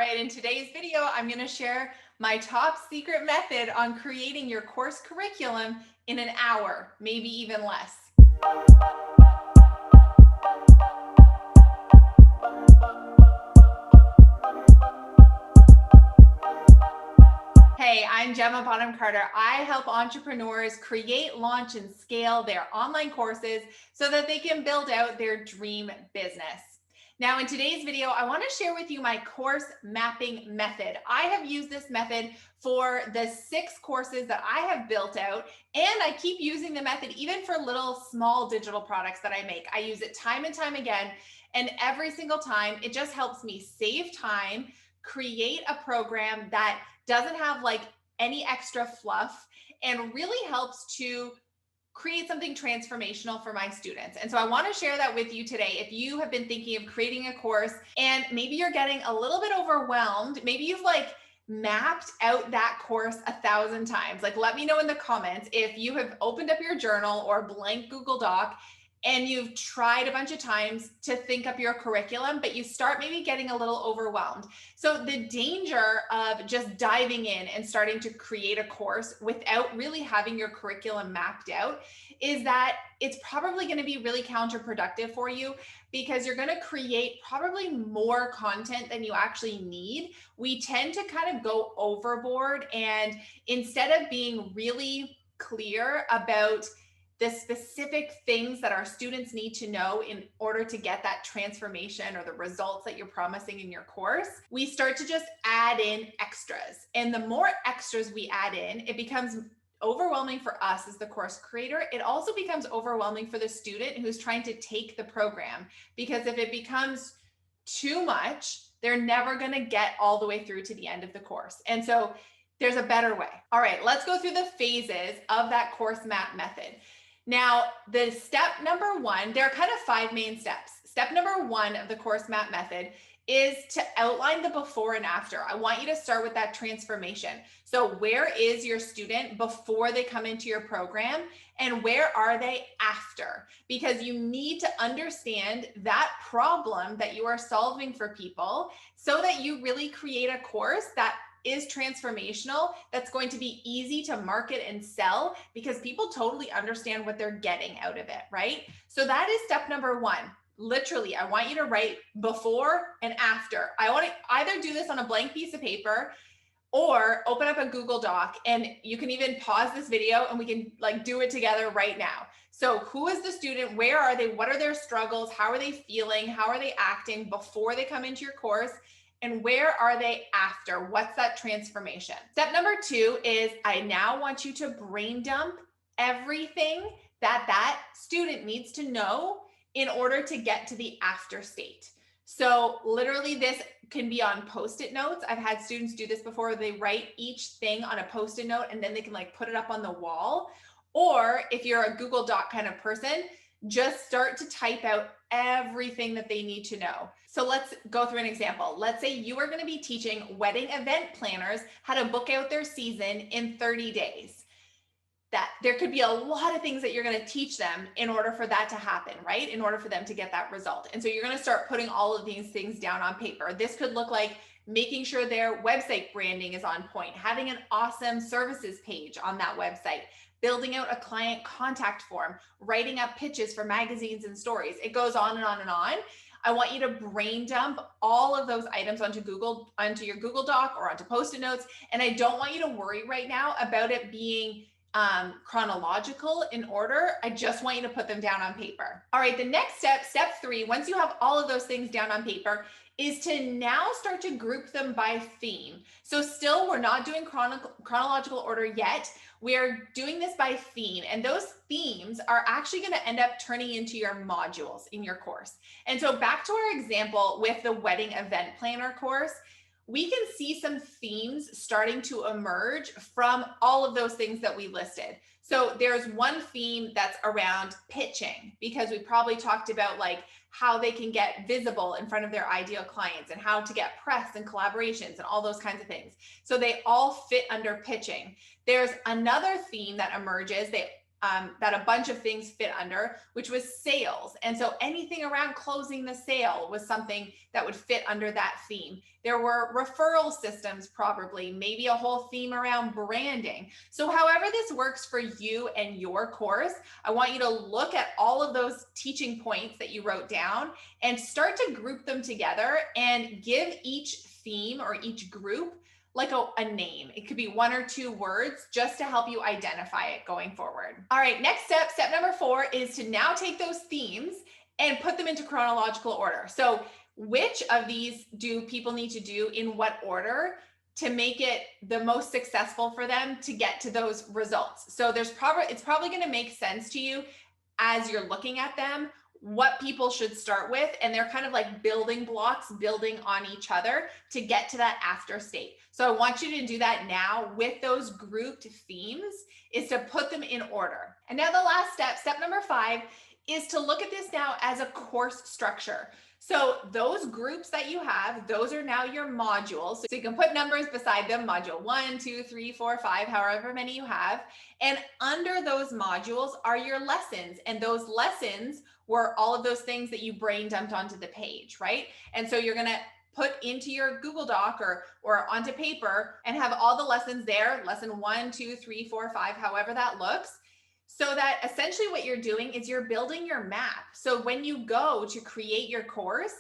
right, in today's video, I'm going to share my top secret method on creating your course curriculum in an hour, maybe even less. Hey, I'm Gemma Bonham-Carter. I help entrepreneurs create, launch, and scale their online courses so that they can build out their dream business. Now, in today's video, I want to share with you my course mapping method. I have used this method for the 6 courses that I have built out, and I keep using the method even for little small digital products that I make. I use it time and time again, and every single time it just helps me save time, create a program that doesn't have like any extra fluff, and really helps to create something transformational for my students. And so I want to share that with you today. If you have been thinking of creating a course and maybe you're getting a little bit overwhelmed, maybe you've mapped out that course 1,000 times. Let me know in the comments if you have opened up your journal or blank Google Doc and you've tried a bunch of times to think up your curriculum, but you start maybe getting a little overwhelmed. So the danger of just diving in and starting to create a course without really having your curriculum mapped out is that it's probably going to be really counterproductive for you, because you're going to create probably more content than you actually need. We tend to kind of go overboard, and instead of being really clear about the specific things that our students need to know in order to get that transformation or the results that you're promising in your course, we start to just add in extras. And the more extras we add in, it becomes overwhelming for us as the course creator. It also becomes overwhelming for the student who's trying to take the program, because if it becomes too much, they're never going to get all the way through to the end of the course. And so there's a better way. All right, let's go through the phases of that course map method. Now, the step number 1, there are kind of 5 main steps. Step number 1 of the course map method is to outline the before and after. I want you to start with that transformation. So where is your student before they come into your program, and where are they after? Because you need to understand that problem that you are solving for people so that you really create a course that is transformational, that's going to be easy to market and sell, because people totally understand what they're getting out of it, right? So that is step number 1. Literally, I want you to write before and after. I want to either do this on a blank piece of paper or open up a Google Doc, and you can even pause this video and we can do it together right now. So who is the student? Where are they? What are their struggles? How are they feeling? How are they acting before they come into your course? And where are they after? What's that transformation? Step number 2 is I now want you to brain dump everything that student needs to know in order to get to the after state. So literally this can be on Post-it notes. I've had students do this before. They write each thing on a Post-it note and then they can put it up on the wall. Or if you're a Google Doc kind of person, just start to type out everything that they need to know. So let's go through an example. Let's say you are going to be teaching wedding event planners how to book out their season in 30 days. That there could be a lot of things that you're going to teach them in order for that to happen, right? In order for them to get that result. And so you're going to start putting all of these things down on paper. This could look like making sure their website branding is on point, having an awesome services page on that website, building out a client contact form, writing up pitches for magazines and stories. It goes on and on and on. I want you to brain dump all of those items onto your Google Doc or onto Post-it notes. And I don't want you to worry right now about it being chronological in order. I just want you to put them down on paper. All right, the next step, step 3, once you have all of those things down on paper, is to now start to group them by theme. So still, we're not doing chronological order yet. We're doing this by theme, and those themes are actually going to end up turning into your modules in your course. And so back to our example with the wedding event planner course, we can see some themes starting to emerge from all of those things that we listed. So there's one theme that's around pitching, because we probably talked about how they can get visible in front of their ideal clients and how to get press and collaborations and all those kinds of things. So they all fit under pitching. There's another theme that emerges. They that a bunch of things fit under, which was sales. And so anything around closing the sale was something that would fit under that theme. There were referral systems, probably, maybe a whole theme around branding. So however this works for you and your course, I want you to look at all of those teaching points that you wrote down and start to group them together and give each theme or each group like a name. It could be 1 or 2 words just to help you identify it going forward. All right, next step number 4 is to now take those themes and put them into chronological order. So which of these do people need to do in what order to make it the most successful for them to get to those results? So it's probably going to make sense to you as you're looking at them what people should start with, and they're kind of like building blocks building on each other to get to that after state. So I want you to do that now with those grouped themes, is to put them in order. And now the last step number 5, is to look at this now as a course structure. So those groups that you have, those are now your modules. So you can put numbers beside them, module 1, 2, 3, 4, 5, however many you have. And under those modules are your lessons. And those lessons were all of those things that you brain dumped onto the page, right? And so you're gonna put into your Google Doc or onto paper and have all the lessons there, lesson 1, 2, 3, 4, 5, however that looks. So that essentially what you're doing is you're building your map. So when you go to create your course,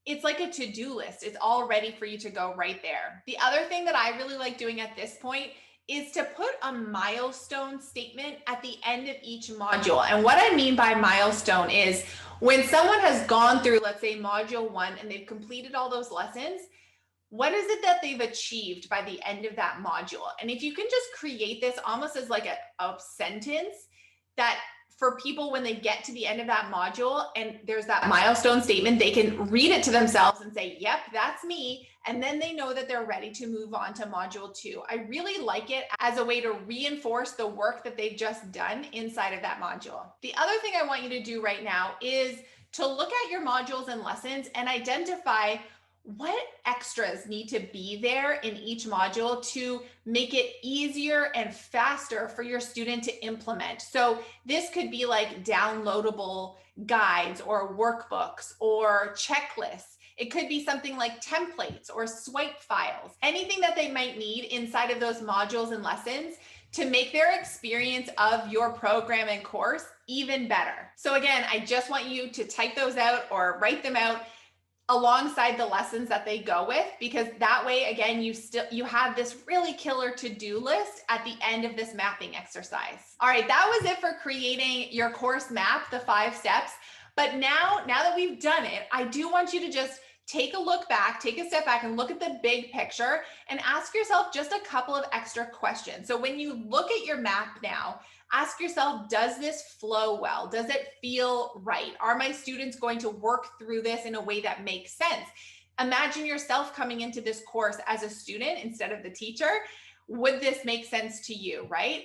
it's like a to-do list. It's all ready for you to go right there. The other thing that I really like doing at this point is to put a milestone statement at the end of each module. And what I mean by milestone is when someone has gone through, let's say, module 1 and they've completed all those lessons, what is it that they've achieved by the end of that module? And if you can just create this almost as like a sentence that for people, when they get to the end of that module and there's that milestone statement, they can read it to themselves and say, yep, that's me. And then they know that they're ready to move on to module 2. I really like it as a way to reinforce the work that they've just done inside of that module. The other thing I want you to do right now is to look at your modules and lessons and identify what extras need to be there in each module to make it easier and faster for your student to implement. So this could be like downloadable guides or workbooks or checklists. It could be something like templates or swipe files, anything that they might need inside of those modules and lessons to make their experience of your program and course even better. So again, I just want you to type those out or write them out alongside the lessons that they go with, because that way, again, you have this really killer to-do list at the end of this mapping exercise. All right, that was it for creating your course map, the 5 steps. But now that we've done it, I do want you to just take a step back and look at the big picture and ask yourself just a couple of extra questions. So when you look at your map now, ask yourself, does this flow well? Does it feel right? Are my students going to work through this in a way that makes sense? Imagine yourself coming into this course as a student instead of the teacher. Would this make sense to you, right?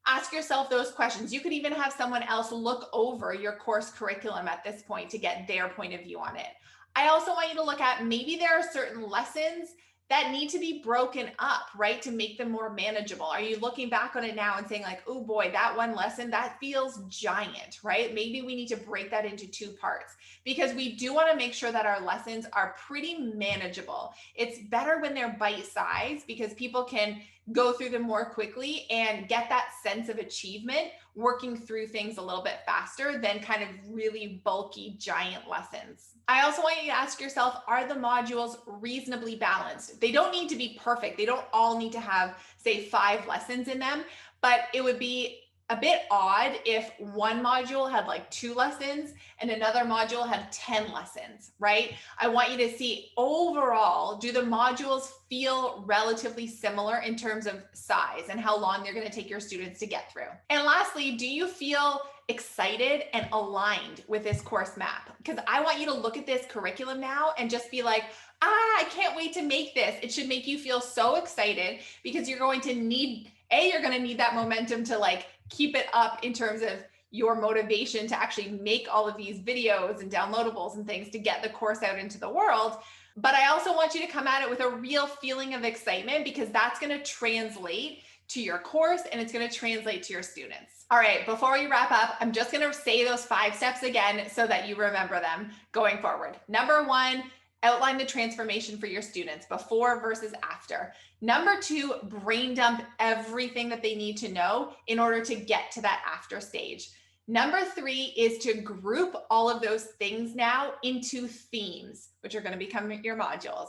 Ask yourself those questions. You could even have someone else look over your course curriculum at this point to get their point of view on it. I also want you to look at, maybe there are certain lessons that need to be broken up, right? To make them more manageable. Are you looking back on it now and saying like, oh boy, that one lesson, that feels giant, right? Maybe we need to break that into 2 parts, because we do want to make sure that our lessons are pretty manageable. It's better when they're bite-sized because people can go through them more quickly and get that sense of achievement working through things a little bit faster than kind of really bulky giant lessons. I also want you to ask yourself, are the modules reasonably balanced? They don't need to be perfect. They don't all need to have, say, 5 lessons in them, but it would be a bit odd if one module had like 2 lessons and another module had 10 lessons, right? I want you to see overall, do the modules feel relatively similar in terms of size and how long they're going to take your students to get through? And lastly, do you feel excited and aligned with this course map? Because I want you to look at this curriculum now and just be like, I can't wait to make this. It should make you feel so excited, because you're going to need that momentum to like keep it up in terms of your motivation to actually make all of these videos and downloadables and things to get the course out into the world. But I also want you to come at it with a real feeling of excitement, because that's going to translate to your course, and it's going to translate to your students. All right, before we wrap up, I'm just going to say those 5 steps again so that you remember them going forward. Number 1, outline the transformation for your students, before versus after. Number 2, brain dump everything that they need to know in order to get to that after stage. Number 3 is to group all of those things now into themes, which are going to become your modules.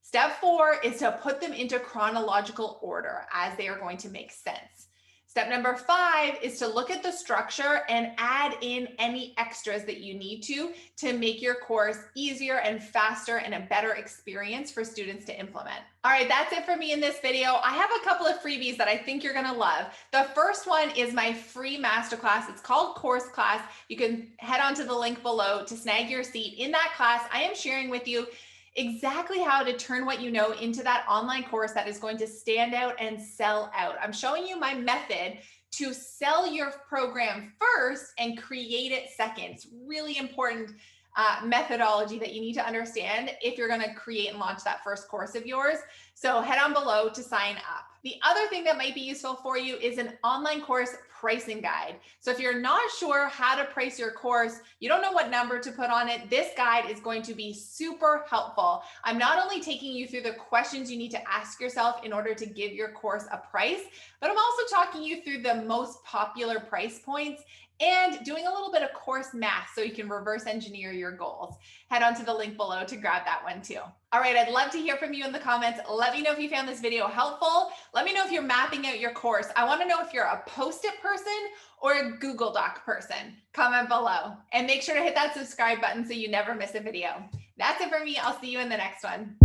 Step 4 is to put them into chronological order as they are going to make sense. Step number 5 is to look at the structure and add in any extras that you need to make your course easier and faster and a better experience for students to implement. All right, that's it for me in this video. I have a couple of freebies that I think you're gonna love. The first one is my free masterclass. It's called Course Class. You can head on to the link below to snag your seat. In that class, I am sharing with you exactly how to turn what you know into that online course that is going to stand out and sell out. I'm showing you my method to sell your program first and create it second. It's really important methodology that you need to understand if you're going to create and launch that first course of yours. So head on below to sign up. The other thing that might be useful for you is an online course pricing guide. So if you're not sure how to price your course, you don't know what number to put on it, this guide is going to be super helpful. I'm not only taking you through the questions you need to ask yourself in order to give your course a price, but I'm also talking you through the most popular price points and doing a little bit of course math so you can reverse engineer your goals. Head on to the link below to grab that one too. All right, I'd love to hear from you in the comments. Let me know if you found this video helpful. Let me know if you're mapping out your course. I want to know if you're a Post-it person or a Google Doc person. Comment below and make sure to hit that subscribe button so you never miss a video. That's it for me. I'll see you in the next one.